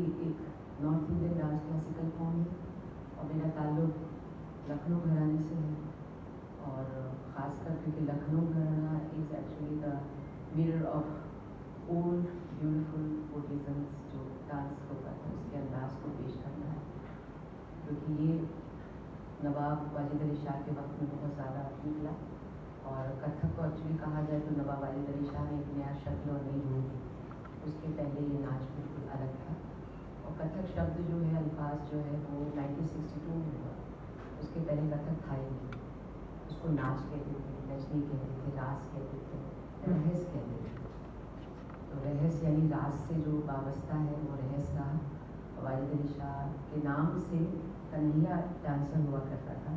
एक north Indian dance classical form है और मेरा ताल्लुक लखनऊ घराने से है। और ख़ासकर क्योंकि लखनऊ घराना is actually the mirror of old beautiful Buddhism जो डांस होता था उसके अंदाज को पेश करना है, क्योंकि ये नवाब वाजिद अली शाह के वक्त में बहुत ज़्यादा निकला। और कथक को एक्चुअली कहा जाए तो नवाब वाजिद अली शाह ने एक नया शक्ल और नई रूप दी। उसके पहले ये नाच बिल्कुल अलग था। और कथक शब्द जो है, अल्फाज जो है, वो 1962 में हुआ। उसके पहले कथक था ही नहीं। उसको नाच कहते थे, नचनी कहते थे, रास कहते थे, रहस कहते थे। तो रहस यानी रास से जो वाबस्ता है वो रहस रहा। वाजिद अली शाह के नाम से कन्हैया डांसर हुआ करता था।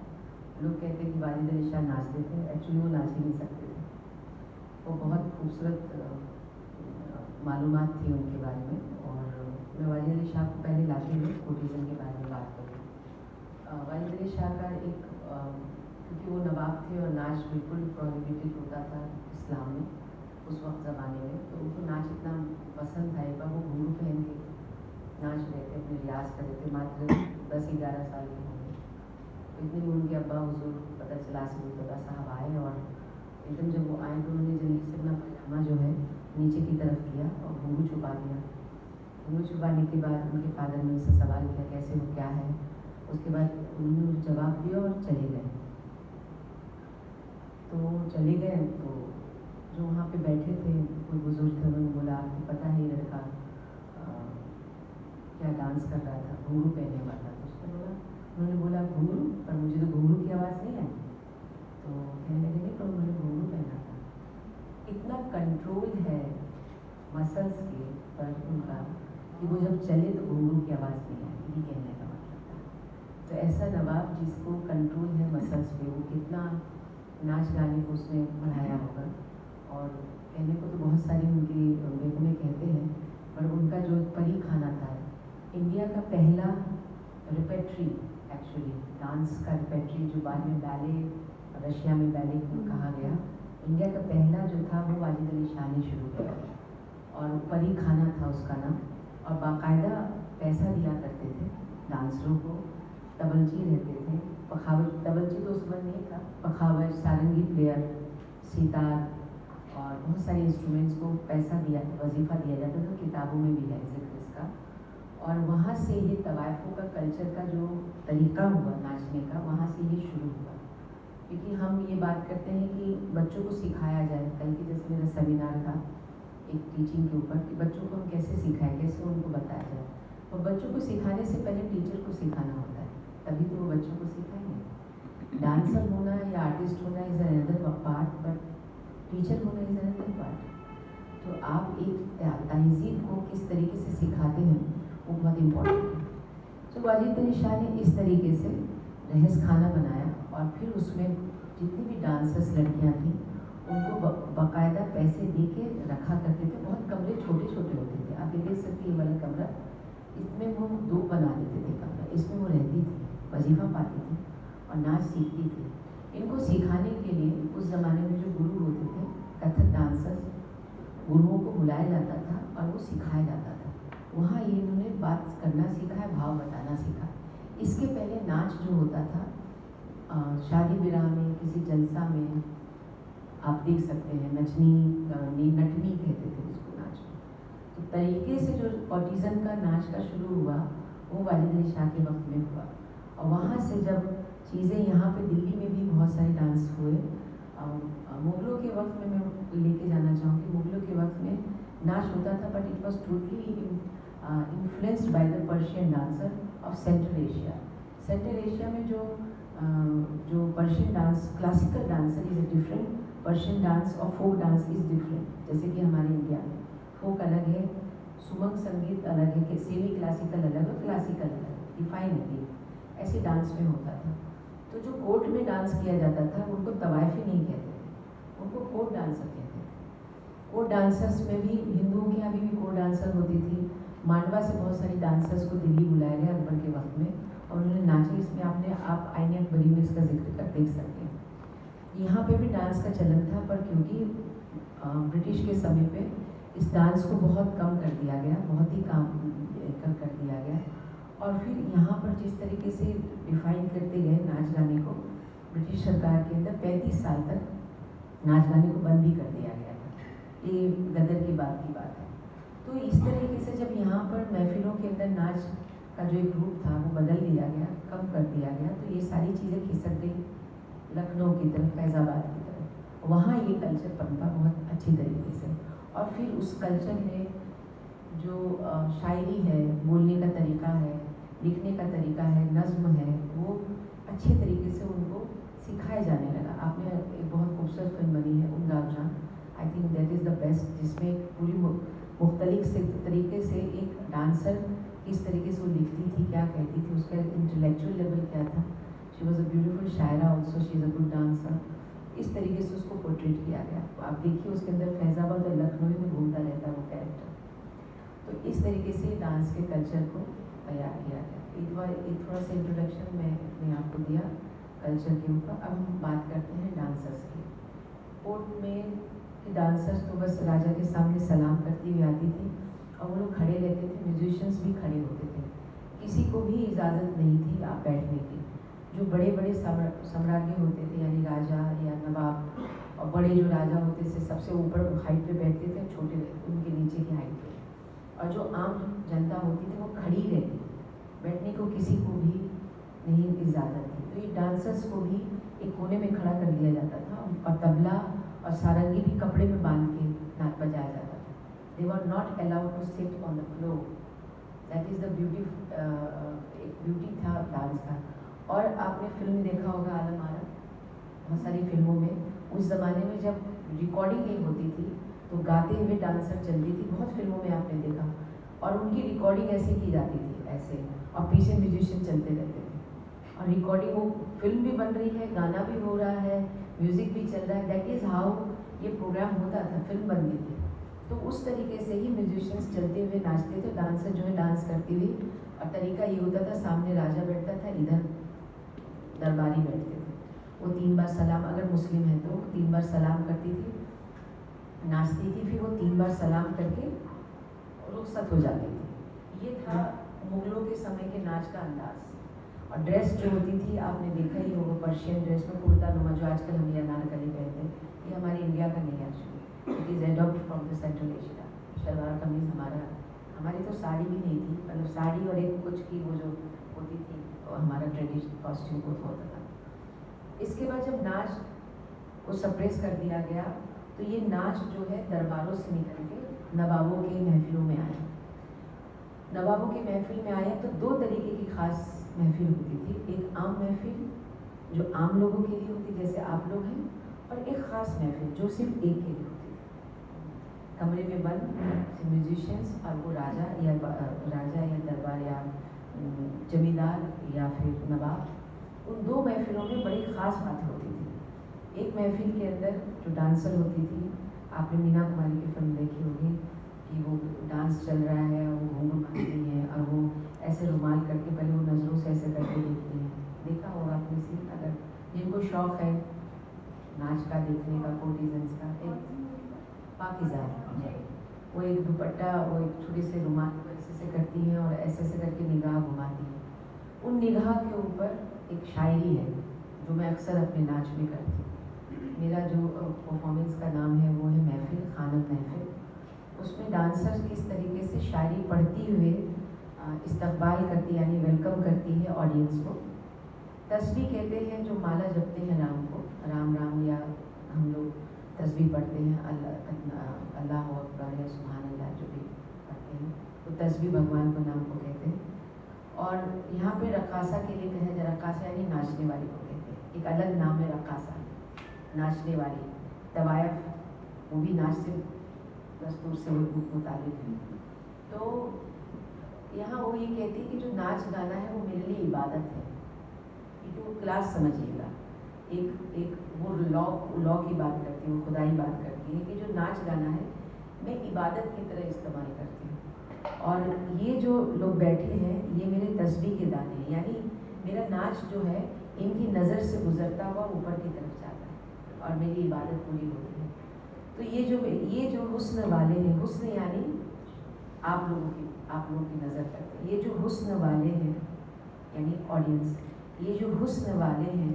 लोग कहते हैं कि वाजिद अली शाह नाचते थे, एक्चुअली वो नाच ही नहीं सकते थे। वो बहुत खूबसूरत मालूमात थी उनके बारे में। और मैं वाजिद अली शाह को पहले लाते हुए बुद्धिज़्म के बारे में बात करूँ। वाजिद अली शाह का एक क्योंकि वो नवाब थे और नाच बिल्कुल प्रोहिबिटेड होता था इस्लाम में उस वक्त ज़माने में, तो उनको नाच इतना पसंद था। एक बार वो घुंघरू पहन के नाच रहे थे, अपने रियाज कर रहे थे, मात्र 10-11 साल के होंगे। तो इतने में उनके अब्बा हुजूर पता चला मुर्तज़ा साहब आए और एकदम जब वो आए तो उन्होंने जल्दी से अपना पैजामा जो है नीचे की तरफ किया और घुंघरू छुपा दिया। घुंघरू छुपाने के बाद उनके फादर ने उनसे सवाल किया कैसे हो, क्या है। उसके बाद उन्होंने जवाब दिया और चले गए। तो चले गए तो जो वहाँ पे बैठे थे कोई बुजुर्ग थे, उन्होंने बोला आपको पता है ये लड़का क्या डांस कर रहा था, घुंघरू पहने हुआ था। तो उसने बोला, उन्होंने बोला घुंघरू, पर मुझे तो घुंघरू की आवाज़ नहीं आई। तो कहने लगे नहीं, पर उन्होंने घुंघरू पहना था। इतना कंट्रोल है मसल्स के पर उनका कि वो जब चले तो घुंघरू की आवाज़ नहीं आई, ये कहने का मतलब था। तो ऐसा नवाब जिसको कंट्रोल है मसल्स पे, वो कितना नाच गाने को उसने बढ़ाया होगा। और कहने को तो बहुत सारी उनकी बेगमें कहते हैं, पर उनका जो परी खाना था, इंडिया का पहला रिपेट्री, एक्चुअली डांस का रिपेट्री जो बाद में बैले, रशिया में बैले कहा गया, इंडिया का पहला जो था वो वाजिद अली शाह ने शुरू किया। और परी खाना था उसका नाम। और बाकायदा पैसा दिया करते थे डांसरों को। तबलजी रहते थे, पखावज, तबलजी तो उस वक्त नहीं था, पखावज, सारंगी प्लेयर, सितार और बहुत सारे इंस्ट्रूमेंट्स को पैसा दिया, वजीफ़ा दिया जाता था। किताबों में भी है जिक्र इसका। और वहाँ से ये तवाइफ़ों का कल्चर का जो तरीका हुआ नाचने का, वहाँ से ये शुरू हुआ। क्योंकि हम ये बात करते हैं कि बच्चों को सिखाया जाए। कल की जैसे मेरा सेमिनार था एक टीचिंग के ऊपर कि बच्चों को हम कैसे सिखाएं, कैसे उनको बताया जाए। और बच्चों को सिखाने से पहले टीचर को सिखाना होता है, तभी तो वो बच्चों को सिखाएंगे। डांसर होना या आर्टिस्ट होना is another part, but teacher होना इज़ अनदर पार्ट। तो आप एक तहज़ीब को किस तरीके से सिखाते हैं वो बहुत इम्पोर्टेंट है। तो वाजिद अली शाह ने इस तरीके से रहस खाना बनाया और फिर उसमें जितनी भी डांसर्स लड़कियां थीं उनको बाकायदा पैसे दे के रखा करते थे। बहुत कमरे छोटे छोटे होते थे, आप ये देख सकते हैं वाला कमरा, इसमें वो 2 बना देते थे कमरा, इसमें वो रहती थी, वजीफ़ा पाती थी और नाच सीखती थी। इनको सिखाने के लिए उस ज़माने में जो गुरु होते थे, कथक डांसर्स, गुरुओं को बुलाया जाता था और वो सिखाया जाता था। वहाँ ये इन्होंने बात करना सीखा है, भाव बताना सीखा। इसके पहले नाच जो होता था शादी विवाह में, किसी जलसा में, आप देख सकते हैं नचनी, नटनी कहते थे उसको नाच में। तो तरीके से जो ऑटिज़म का नाच का शुरू हुआ वो वाजिद अली शाह के वक्त में हुआ। और वहाँ से जब चीज़ें यहाँ पे दिल्ली में भी बहुत सारे डांस हुए। मुग़लों के वक्त में मैं लेके जाना चाहूँगी, मुग़लों के वक्त में नाच होता था, but it was totally influenced by the Persian dancer of central Asia. Central Asia में जो Persian dance, classical dancer is a different, Persian dance और फोक डांस इज़ डिफरेंट। जैसे कि हमारे इंडिया में फोक अलग है, सुमंग संगीत अलग है, सेमी क्लासिकल अलग है, क्लासिकल अलग है, डिफाइन है। ऐसे डांस में होता था। तो जो कोर्ट में डांस किया जाता था उनको तवाइफी नहीं कहते थे, उनको कोर्ट डांसर कहते थे। कोर्ट डांसर्स में भी हिंदुओं के यहाँ भी कोर्ट डांसर होती थी। मांडवा से बहुत सारी डांसर्स को दिल्ली बुलाया गया अकबर के वक्त में और उन्होंने नाचे। इसमें आप आईने अकबरी में इसका जिक्र कर देख सकते हैं। यहाँ पे भी डांस का चलन था, पर क्योंकि ब्रिटिश के समय पे इस डांस को बहुत कम कर दिया गया, बहुत ही कम कर दिया और फिर यहाँ पर जिस तरीके से डिफाइन करते गए नाच गाने को, ब्रिटिश सरकार के अंदर 35 साल तक नाच गाने को बंद भी कर दिया गया था। ये गदर की बात है। तो इस तरीके से जब यहाँ पर महफिलों के अंदर नाच का जो एक रूप था वो बदल दिया गया, कम कर दिया गया, तो ये सारी चीज़ें खिसक गई लखनऊ की तरफ, फैज़ाबाद की तरफ। वहाँ ये कल्चर पनपा बहुत अच्छी तरीके से। और फिर उस कल्चर में जो शायरी है, बोलने का तरीका है, लिखने का तरीका है, नज़्म है, वो अच्छे तरीके से उनको सिखाया जाने लगा। आपने एक बहुत खूबसूरत फिल्म बनी है उमदाद जान, I think that is the best, जिसमें पूरी मुख्तलिफ से तरीके से एक डांसर किस तरीके से वो लिखती थी, क्या कहती थी, उसका इंटेलेक्चुअल लेवल क्या था। शी वॉज अ ब्यूटीफुल शायरा also, she is a good dancer. इस तरीके से उसको पोर्ट्रेट किया गया। तो आप देखिए उसके अंदर फैज़ाबाद और लखनऊ में घूमता रहता है वो कैरेक्टर। तो इस तरीके से डांस के कल्चर को तैयार किया गया। एक थोड़ा सा इंट्रोडक्शन मैं अपने आप को दिया कल्चर के ऊपर। अब हम बात करते हैं डांसर्स की। कोर्ट में डांसर्स तो बस राजा के सामने सलाम करती हुई आती थी और वो लोग खड़े रहते थे, म्यूजिशियंस भी खड़े होते थे, किसी को भी इजाज़त नहीं थी आप बैठने की। जो बड़े बड़े सम्राज्ञी होते थे, यानी राजा या नवाब, और बड़े जो राजा होते थे सबसे ऊपर हाइट पे बैठते थे, छोटे उनके नीचे की हाइट पे, और जो आम जनता होती थी वो खड़ी रहती थी, बैठने को किसी को भी नहीं इजाज़त थी। तो ये डांसर्स को भी एक कोने में खड़ा कर दिया जाता था और तबला और सारंगी भी कपड़े में बांध के नाच बजाया जाता था। They were not allowed to sit on the floor. That is the beauty, एक ब्यूटी था डांस का। और आपने फिल्म देखा होगा आलम आरा, बहुत सारी फिल्मों में उस ज़माने में जब रिकॉर्डिंग नहीं होती थी तो गाते हुए डांसर चलती थी, बहुत फिल्मों में आपने देखा। और उनकी रिकॉर्डिंग ऐसे की जाती थी, ऐसे, और पीछे म्यूजिशियन चलते रहते थे और रिकॉर्डिंग, वो फिल्म भी बन रही है, गाना भी हो रहा है, म्यूज़िक भी चल रहा है। दैट इज़ हाउ ये प्रोग्राम होता था, फिल्म बनती थी। तो उस तरीके से ही म्यूजिशियंस चलते हुए नाचते थे, डांसर जो है डांस करती हुई। और तरीका ये होता था, सामने राजा बैठता था, इधर दरबारी बैठते थे। वो 3 बार सलाम, अगर मुस्लिम है तो 3 बार सलाम करती थी, नाचती थी, फिर वो 3 बार सलाम करके रुखसत हो जाती थी। ये था मुगलों के समय के नाच का अंदाज। और ड्रेस जो होती थी आपने देखा ही होगा, पर्शियन ड्रेस में कुर्ता नुमा, जो आजकल हम अनारकली पहनते हैं, ये हमारे इंडिया का नहीं है actually, it is adopt from the central Asia. Shalwar kameez हमारी तो साड़ी भी नहीं थी, मतलब साड़ी और एक कुछ की वो जो होती थी, और हमारा ट्रेडिशनल कॉस्ट्यूम वो होता था। इसके बाद जब नाच को सप्रेस कर दिया गया तो ये नाच जो है दरबारों से निकल के नवाबों के महफिलों में आया। नवाबों के महफिल में आया तो 2 तरीके की खास महफिल होती थी। एक आम महफिल जो आम लोगों के लिए होती, जैसे आप लोग हैं, और एक ख़ास महफिल जो सिर्फ एक के लिए होती थी। कमरे में बंद म्यूजिशियंस और वो राजा या दरबार या जमींदार या फिर नवाब, उन 2 महफिलों में बड़ी ख़ास बातें होती थी। एक महफिल के अंदर जो डांसर होती थी, आपने मीना कुमारी की फिल्म देखी होगी कि वो डांस चल रहा है, वो घूंघट बांधती है और वो ऐसे रुमाल करके पहले वो नज़रों से ऐसे करके देखती हैं, देखा होगा आपने सीन। अगर जिनको शौक़ है नाच का देखने का, कोर्टिजन्स का, एक पाकिज़ा वो एक दुपट्टा, वो एक छोटे से रुमाल ऐसे से करती हैं और ऐसे ऐसे करके निगाह घुमाती हैं। उन निगाह के ऊपर एक शायरी है जो मैं अक्सर अपने नाच में करती हूँ। मेरा जो परफॉर्मेंस का नाम है वो है महफिल, खानम महफिल। उसमें डांसर किस तरीके से शायरी पढ़ती हुए इस्तकबाल करती, यानी वेलकम करती है ऑडियंस को। तस्बीह कहते हैं जो माला जपते हैं राम को, राम राम, या हम लोग तस्बीह पढ़ते हैं अल्लाह अकबर या सुभान अल्लाह, जो भी पढ़ते हैं तो तस्बीह भगवान को नाम को कहते हैं। और यहाँ पे रक्कासा के लिए कहा जाए, रक्कासा यानी नाचने वाली को कहते हैं, एक अलग नाम है रक्कासा, नाचने वाली। तवायफ वो भी नाच से दस्तूर से मुताबिक है। तो यहाँ वो ये कहती है कि जो नाच गाना है वो मेरे लिए इबादत है। तो क्लास समझिएगा, एक वो लॉ की बात करती है, वो खुदाई बात करती है कि जो नाच गाना है मैं इबादत की तरह इस्तेमाल करती हूँ। और ये जो लोग बैठे हैं ये मेरे तस्बीह के दाने हैं, यानी मेरा नाच जो है इनकी नज़र से गुजरता हुआ ऊपर की तरफ जाता है और मेरी इबादत पूरी होती है। तो ये जो हुस्न वाले हैं, हुस्न यानी आप लोगों की नज़र करते हैं, ये जो हुस्न वाले हैं, यानी ऑडियंस, ये जो हुस्न वाले हैं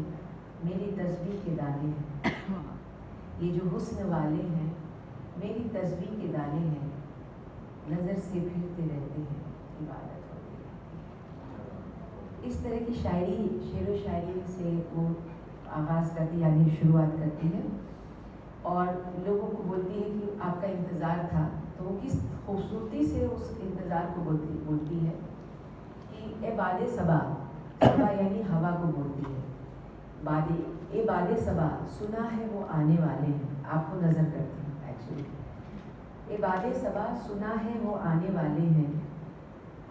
मेरी तस्बीह के दाने हैं। ये जो हुस्न वाले हैं मेरी तस्बीह के दाने हैं, नज़र से फिरते रहते हैं, इबादत होती है। इस तरह की शायरी, शेर व शायरी से वो आगाज़ करती, यानी शुरुआत करती है और लोगों को बोलती है कि आपका इंतज़ार था। तो वो किस खूबसूरती से उस इंतज़ार को बोलती है कि ए बादे सबा, सबा यानी हवा को बोलती है, ए बादे सबा, सुना है वो आने वाले हैं। आपको नज़र करती हूँ एक्चुअली। ए बादे सबा, सुना है वो आने वाले हैं।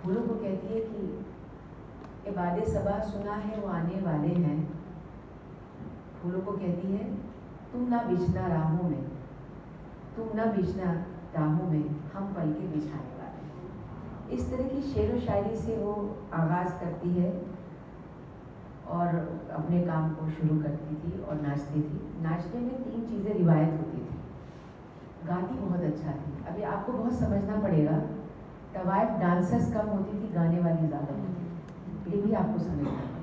फूलों को कहती है कि ए बादे सबा, सुना है वो आने वाले हैं। फूलों को कहती है तुम ना बिछना राहों में, तुम ना बिछना राहों में, हम पल के बिछाने वाले हैं। इस तरह की शेर व शायरी से वो आगाज़ करती है और अपने काम को शुरू करती थी और नाचती थी। नाचने में 3 चीज़ें रिवायत होती थी। गाती बहुत अच्छा थी। अभी आपको बहुत समझना पड़ेगा, तवाइफ डांसर्स कम होती थी, गाने वाली ज़्यादा होती थी। ये भी आपको समझना पड़ेगा।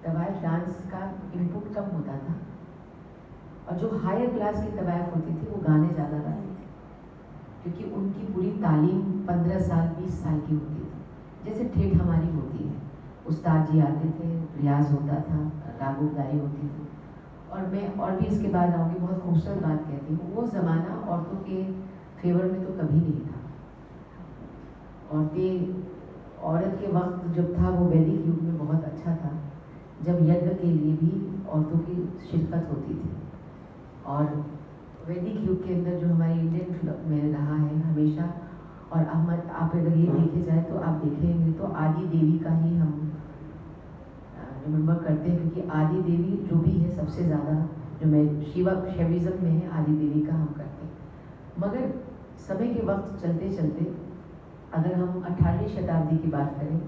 तवाइफ डांस का इनपुट कम होता था और जो हायर क्लास की तवाइफ होती थी वो गाने ज़्यादा गाती थी, क्योंकि उनकी पूरी तालीम 15 साल 20 साल की होती थी। जैसे ठेठ हमारी होती है, उस्ताद जी आते थे, रियाज होता था, रागोदारी होती थी। और मैं और भी इसके बाद आऊँगी, बहुत खूबसूरत बात कहती हूँ, वो ज़माना औरतों के फेवर में तो कभी नहीं था। औरत के वक्त जब था वो वैदिक युग में बहुत अच्छा था, जब यज्ञ के लिए भी औरतों की शिरकत होती थी। और वैदिक युग के अंदर जो हमारे इंडियन फिल्म में रहा है हमेशा, और अहमद, आप अगर ये देखे जाए तो आप देखेंगे तो आदि देवी का ही हम रिमेंबर करते हैं, क्योंकि आदि देवी जो भी है सबसे ज़्यादा जो मैं शैविज़म में है, आदि देवी का हम करते हैं। मगर समय के वक्त चलते चलते अगर हम 18वीं शताब्दी की बात करें